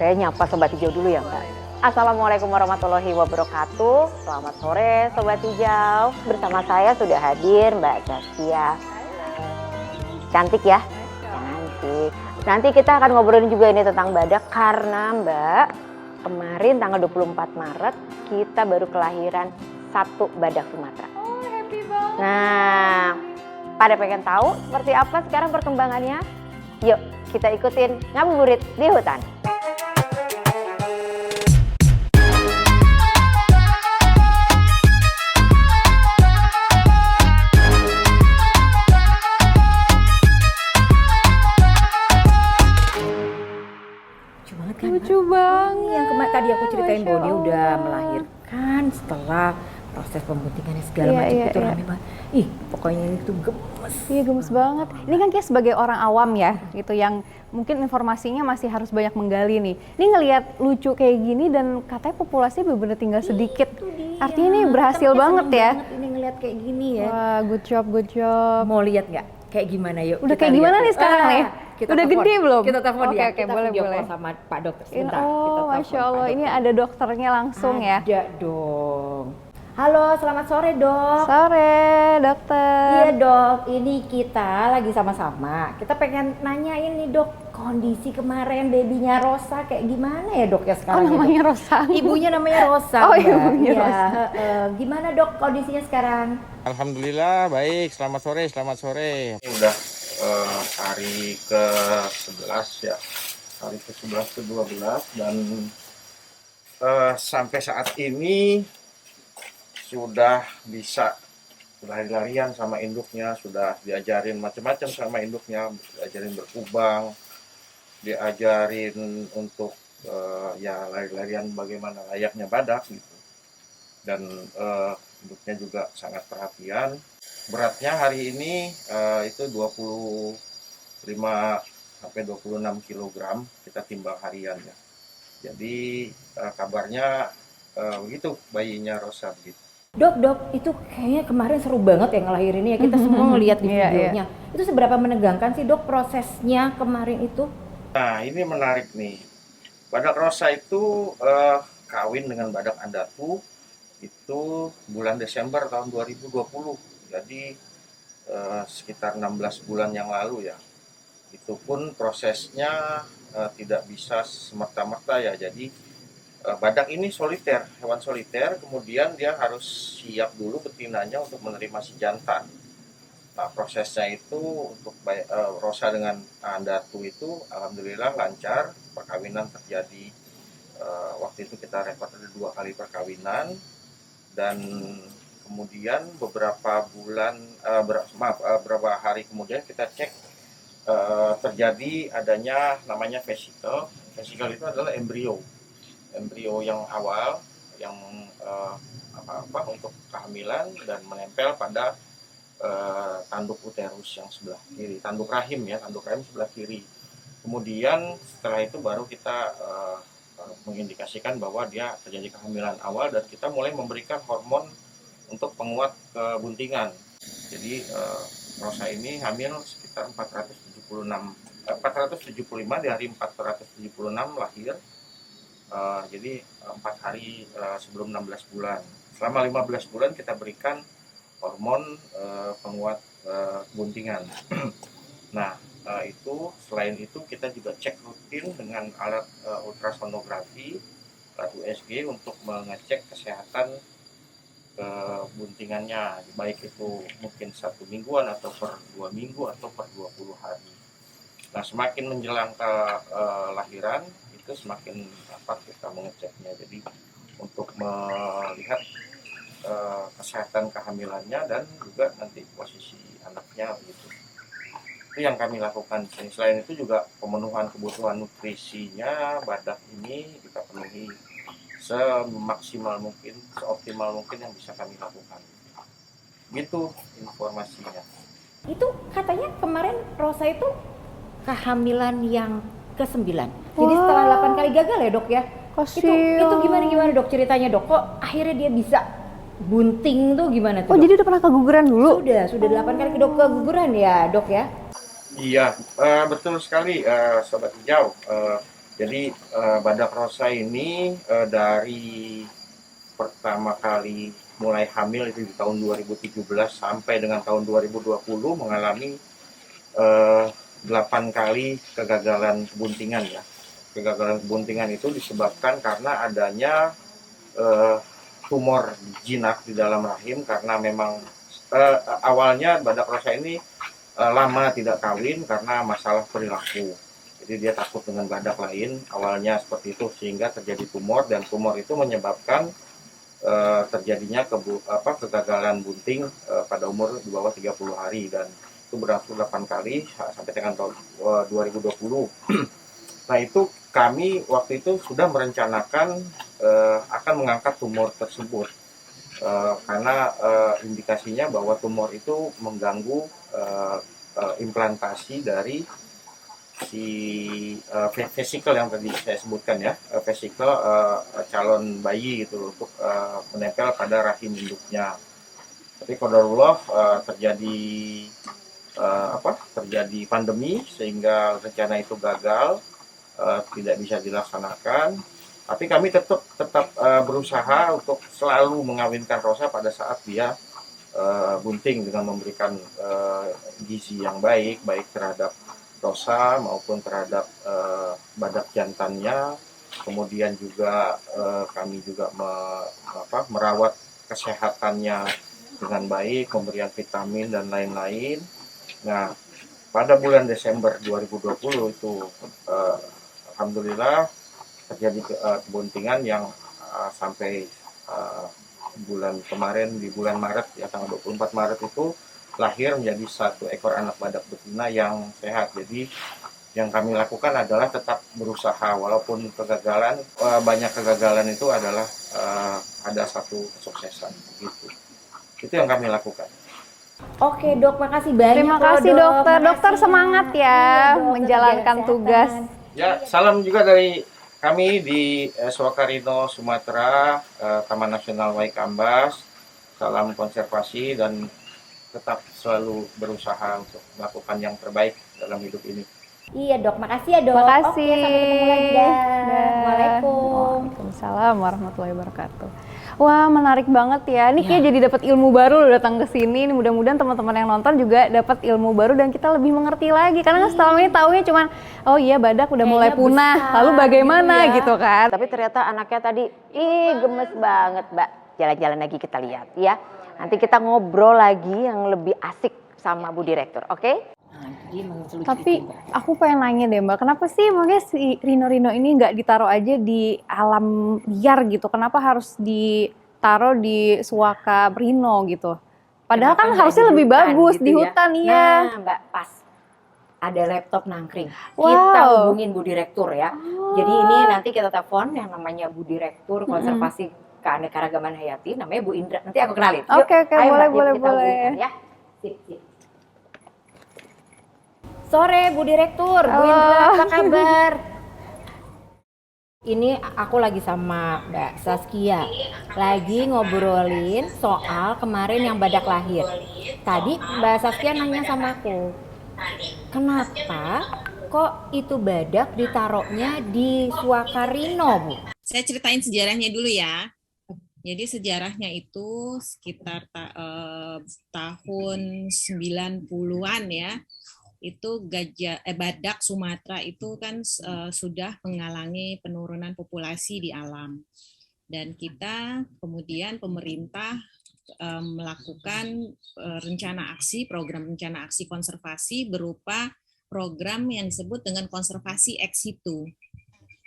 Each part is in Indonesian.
Saya nyapa Sobat Hijau dulu ya Mbak. Assalamualaikum warahmatullahi wabarakatuh. Selamat sore Sobat Hijau. Bersama saya sudah hadir Mbak Zaskia. Cantik ya? Cantik. Nanti kita akan ngobrolin juga ini tentang badak karena Mbak, kemarin tanggal 24 Maret kita baru kelahiran satu badak Sumatera. Oh, happy banget. Nah, pada pengen tahu seperti apa sekarang perkembangannya? Yuk, kita ikutin ngabuburit di hutan. Lucu banget. Yang kemarin tadi aku ceritain Masya bahwa dia udah Allah. melahirkan setelah proses pembuntingannya segala Iya, macam iya, itu iya. rame banget. Ih, pokoknya itu gemes. Iya, gemes banget. Ini kan kayak sebagai orang awam ya, gitu yang mungkin informasinya masih harus banyak menggali nih. Ini ngelihat lucu kayak gini dan katanya populasinya bener-bener tinggal sedikit. Artinya ini berhasil banget ya. Ini ngeliat kayak gini ya. Wah, good job, good job. Mau lihat nggak? Kayak gimana yuk? Udah kita kayak gimana lihat. nih sekarang nih? Kita Udah telepon. gede belum? Kita telepon Oke, ya. oke, Kita boleh, video call boleh. sama Pak Dokter sebentar. Kita Oh, telepon Masya Pak Allah. Ini Dokter. ada dokternya langsung ya. Ada dong. Halo, selamat sore dok. Sore, dokter. Iya dok, ini kita lagi sama-sama. Kita pengen nanyain nih dok, kondisi kemarin babynya Rosa kayak gimana ya dok ya Oh, sekarang? ya, Dok? namanya Rosa. Ibunya namanya Rosa. Oh, Mbak. ibunya Iya, Rosa. gimana dok kondisinya sekarang? Alhamdulillah baik, selamat sore, selamat sore. Ini udah hari ke-11 ya, hari ke-11 ke-12 dan sampai saat ini sudah bisa lari-larian sama induknya, sudah diajarin macam-macam sama induknya, diajarin berkubang, diajarin untuk ya lari-larian bagaimana layaknya badak gitu. Dan induknya juga sangat perhatian. Beratnya hari ini itu 25 sampai 26 kg kita timbang harian ya. Jadi kabarnya begitu bayinya Rosa begitu. Dok, itu kayaknya kemarin seru banget ya ngelahirinnya ya. Kita semua ngeliat di Iya, videonya. Itu seberapa menegangkan sih dok prosesnya kemarin itu? Nah ini menarik nih. Badak Rosa itu kawin dengan badak Andatu itu bulan Desember tahun 2020. Jadi sekitar 16 bulan yang lalu ya. Itu pun prosesnya tidak bisa semerta-merta ya. Jadi badak ini soliter, hewan soliter, kemudian dia harus siap dulu betinanya untuk menerima si jantan. Nah, prosesnya itu untuk Rosa dengan Andatu itu alhamdulillah lancar, perkawinan terjadi. Waktu itu kita rekod ada 2 kali perkawinan dan kemudian beberapa hari kemudian kita cek terjadi adanya namanya vesicle. Vesicle itu adalah embrio yang awal yang untuk kehamilan dan menempel pada tanduk uterus yang sebelah kiri, tanduk rahim sebelah kiri. Kemudian setelah itu baru kita mengindikasikan bahwa dia terjadi kehamilan awal dan kita mulai memberikan hormon untuk penguat kebuntingan. Jadi Rosa ini hamil sekitar 475 di hari 476 lahir. Jadi 4 hari sebelum 16 bulan. Selama 15 bulan kita berikan hormon penguat kebuntingan. Nah, itu selain itu kita juga cek rutin dengan alat ultrasonografi, alat USG untuk mengecek kesehatan kebuntingannya, baik itu mungkin 1 mingguan atau per 2 minggu atau per 20 hari. Nah, semakin menjelang ke lahiran itu semakin rapat kita mengeceknya. Jadi untuk melihat kesehatan kehamilannya dan juga nanti posisi anaknya begitu. Itu yang kami lakukan. Selain itu juga pemenuhan kebutuhan nutrisinya badak ini kita penuhi semaksimal mungkin, seoptimal mungkin yang bisa kami lakukan. Gitu informasinya. Itu katanya kemarin Rosa itu kehamilan yang ke-9. Jadi setelah 8 kali gagal ya dok ya? Kasian. Itu gimana dok ceritanya dok? Kok akhirnya dia bisa bunting tuh gimana tuh Oh, dok? jadi udah pernah keguguran dulu? Sudah 8 kali keguguran ya dok ya? Iya, betul sekali Sobat Hijau. Jadi badak rosa ini dari pertama kali mulai hamil itu di tahun 2017 sampai dengan tahun 2020 mengalami 8 kali kegagalan kebuntingan ya. Kegagalan kebuntingan itu disebabkan karena adanya tumor jinak di dalam rahim, karena memang awalnya badak rosa ini lama tidak kawin karena masalah perilaku. Jadi dia takut dengan badak lain, awalnya seperti itu, sehingga terjadi tumor, dan tumor itu menyebabkan terjadinya kegagalan bunting pada umur di bawah 30 hari, dan itu berlangsung 8 kali sampai dengan tahun 2020. Nah, itu kami waktu itu sudah merencanakan akan mengangkat tumor tersebut karena indikasinya bahwa tumor itu mengganggu implantasi dari si vesikel yang tadi saya sebutkan ya, vesikel calon bayi gitu untuk menempel pada rahim induknya. Tapi qadarullah terjadi pandemi sehingga rencana itu gagal, tidak bisa dilaksanakan. Tapi kami tetap berusaha untuk selalu mengawinkan Rosa pada saat dia bunting dengan memberikan gizi yang baik terhadap Rosa maupun terhadap badak jantannya. Kemudian juga kami juga merawat kesehatannya dengan baik, pemberian vitamin dan lain-lain. Nah, pada bulan Desember 2020 itu alhamdulillah terjadi kebuntingan yang sampai bulan kemarin, di bulan Maret ya, tanggal 24 Maret itu lahir menjadi 1 ekor anak badak betina yang sehat. Jadi yang kami lakukan adalah tetap berusaha walaupun kegagalan, banyak kegagalan itu adalah ada satu kesuksesan gitu. Itu yang kami lakukan. Oke dok, makasih banyak. Terima kasih dok. dokter. Makasih. Dokter semangat ya Iya, dok, menjalankan jaga tugas. kesehatan. Ya, salam juga dari kami di Swakarino, Sumatera, Taman Nasional Waikambas. Salam konservasi dan tetap selalu berusaha untuk melakukan yang terbaik dalam hidup ini. Iya dok, makasih ya dok. Makasih. Oke, sampai ketemu lagi. Dah. Waalaikumsalam. Waalaikumsalam warahmatullahi wabarakatuh. Wah, menarik banget ya. Ini kayak jadi dapat ilmu baru loh datang ke sini. Mudah-mudahan teman-teman yang nonton juga dapat ilmu baru dan kita lebih mengerti lagi. Karena kan selama ini taunya cuman oh iya badak udah mulai Kayaknya punah, besar lalu bagaimana gitu ya. gitu kan. Tapi ternyata anaknya tadi, gemes banget Mbak. Jalan-jalan lagi kita lihat ya. Nanti kita ngobrol lagi yang lebih asik sama Bu Direktur, oke? Tapi aku pengen nanya deh Mbak, kenapa sih makanya si Rino-Rino ini nggak ditaruh aja di alam liar gitu? Kenapa harus ditaruh di Suaka Rino gitu? Padahal kan harusnya lebih bagus di hutan ya. Nah Mbak, pas ada laptop nangkring. Wow. Kita hubungin Bu Direktur ya. Jadi ini nanti kita telepon yang namanya Bu Direktur Konservasi Keanekaragaman Hayati, namanya Bu Indra. Nanti aku kenalin. Yuk, Oke, ayo, Mbak, boleh, yuk kita boleh. hubungkan ya. Sip. Sore Bu Direktur, Bu Indra, apa kabar? Ini aku lagi sama Mbak Saskia, lagi ngobrolin soal kemarin yang badak lahir. Tadi Mbak Saskia nanya sama aku, kenapa kok itu badak ditaruhnya di Suakarino, Bu? Saya ceritain sejarahnya dulu ya. Jadi sejarahnya itu sekitar tahun 90-an ya. Itu badak Sumatera itu kan sudah mengalami penurunan populasi di alam. Dan kita kemudian pemerintah melakukan program rencana aksi konservasi berupa program yang disebut dengan konservasi ex situ.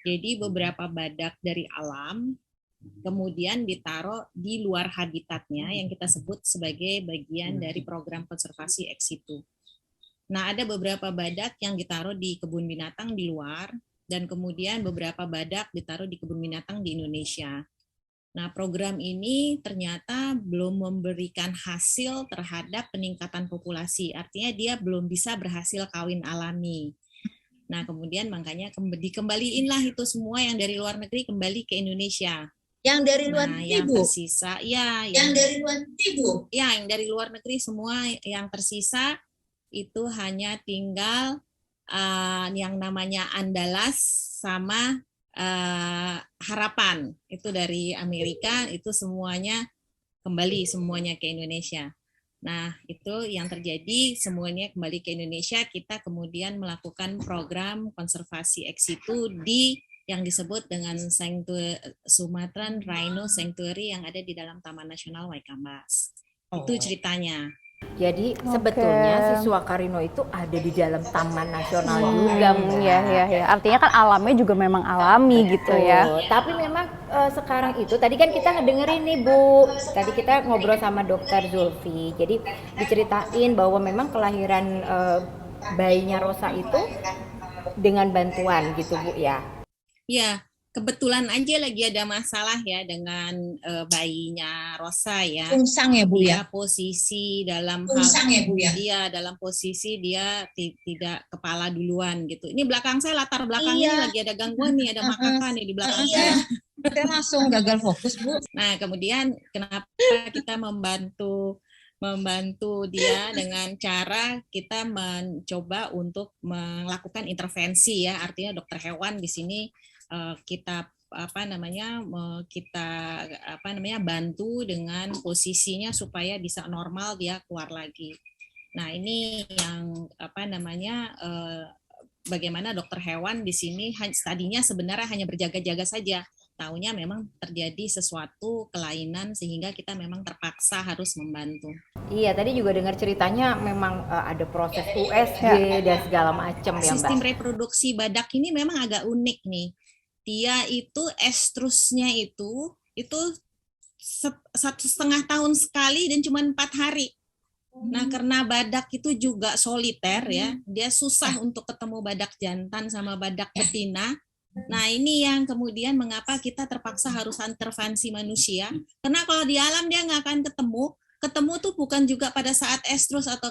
Jadi beberapa badak dari alam kemudian ditaruh di luar habitatnya yang kita sebut sebagai bagian dari program konservasi ex situ. Nah, ada beberapa badak yang ditaruh di kebun binatang di luar dan kemudian beberapa badak ditaruh di kebun binatang di Indonesia. Nah, program ini ternyata belum memberikan hasil terhadap peningkatan populasi. Artinya dia belum bisa berhasil kawin alami. Nah, kemudian makanya dikembaliinlah itu semua yang dari luar negeri kembali ke Indonesia. Yang dari luar negeri, yang Bu? tersisa, ya. Yang dari luar negeri, Bu? Ya, yang dari luar negeri semua yang tersisa itu hanya tinggal yang namanya Andalas sama Harapan. Itu dari Amerika, itu semuanya kembali semuanya ke Indonesia. Nah, itu yang terjadi, semuanya kembali ke Indonesia. Kita kemudian melakukan program konservasi ex situ di yang disebut dengan Sumatran Rhino Sanctuary yang ada di dalam Taman Nasional Waikambas. Itu ceritanya. Jadi sebetulnya si Suakarino itu ada di dalam Taman Nasional juga. Ya. Artinya kan alamnya juga memang alami gitu ya. Tapi memang sekarang itu tadi kan kita ngedengerin nih Bu. Tadi kita ngobrol sama Dokter Zulfi. Jadi diceritain bahwa memang kelahiran bayinya Rosa itu dengan bantuan gitu Bu ya. Ya, kebetulan aja lagi ada masalah ya dengan bayinya Rosa ya. Pungsang ya Bu ya. Dia posisi dalam Pungsang ya Bu ya. Dia dalam posisi dia tidak kepala duluan gitu. Ini belakang saya, latar belakangnya lagi ada gangguan nih, ada makaka nih di belakang saya. Saya langsung gagal fokus Bu. Nah, kemudian kenapa kita membantu dia dengan cara kita mencoba untuk melakukan intervensi ya, artinya dokter hewan di sini kita bantu dengan posisinya supaya bisa normal, dia keluar lagi. Nah, ini yang bagaimana dokter hewan di sini tadinya sebenarnya hanya berjaga-jaga saja. Taunya memang terjadi sesuatu kelainan sehingga kita memang terpaksa harus membantu. Iya, tadi juga dengar ceritanya memang ada proses USG dan segala macam ya Mbak. Sistem reproduksi badak ini memang agak unik nih. Dia itu estrusnya itu 1,5 tahun sekali dan cuma 4 hari. Nah, karena badak itu juga soliter ya, dia susah untuk ketemu badak jantan sama badak betina. Nah, ini yang kemudian mengapa kita terpaksa harus intervensi manusia. Karena kalau di alam dia nggak akan ketemu. Ketemu tuh bukan juga pada saat estrus atau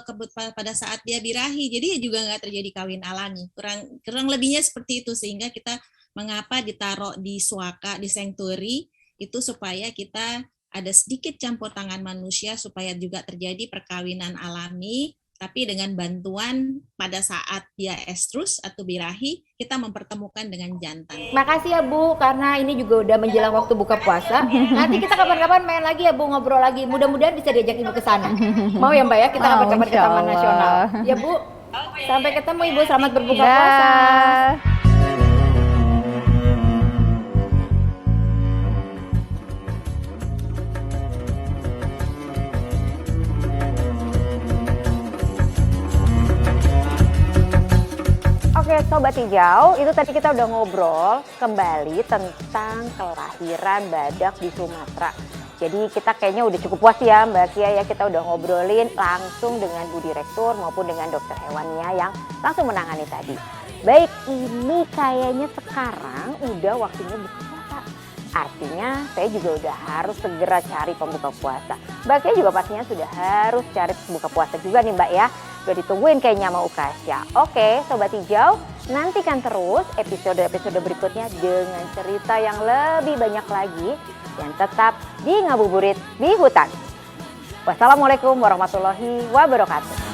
pada saat dia birahi. Jadi juga nggak terjadi kawin alami. Kurang lebihnya seperti itu, sehingga kita mengapa ditaruh di suaka, di sanctuary, itu supaya kita ada sedikit campur tangan manusia supaya juga terjadi perkawinan alami, tapi dengan bantuan pada saat dia estrus atau birahi, kita mempertemukan dengan jantan. Makasih ya Bu, karena ini juga udah menjelang waktu buka puasa. Nanti kita kapan-kapan main lagi ya Bu, ngobrol lagi. Mudah-mudahan bisa diajak Ibu ke sana. Mau ya Mbak ya, kita kapan-kapan ke Taman Nasional. Ya Bu, sampai ketemu Ibu, selamat berbuka puasa. Oke Sobat Hijau, itu tadi kita udah ngobrol kembali tentang kelahiran badak di Sumatera. Jadi kita kayaknya udah cukup puas ya Mbak Kia ya, kita udah ngobrolin langsung dengan Bu Direktur maupun dengan dokter hewannya yang langsung menangani tadi. Baik, ini kayaknya sekarang udah waktunya buka puasa. Artinya saya juga udah harus segera cari pembuka puasa. Mbak Kia juga pastinya sudah harus cari pembuka puasa juga nih Mbak ya. Udah ditungguin kayaknya sama Ukasya. Oke Sobat Hijau, nantikan terus episode-episode berikutnya dengan cerita yang lebih banyak lagi. Dan tetap di Ngabuburit di Hutan. Wassalamualaikum warahmatullahi wabarakatuh.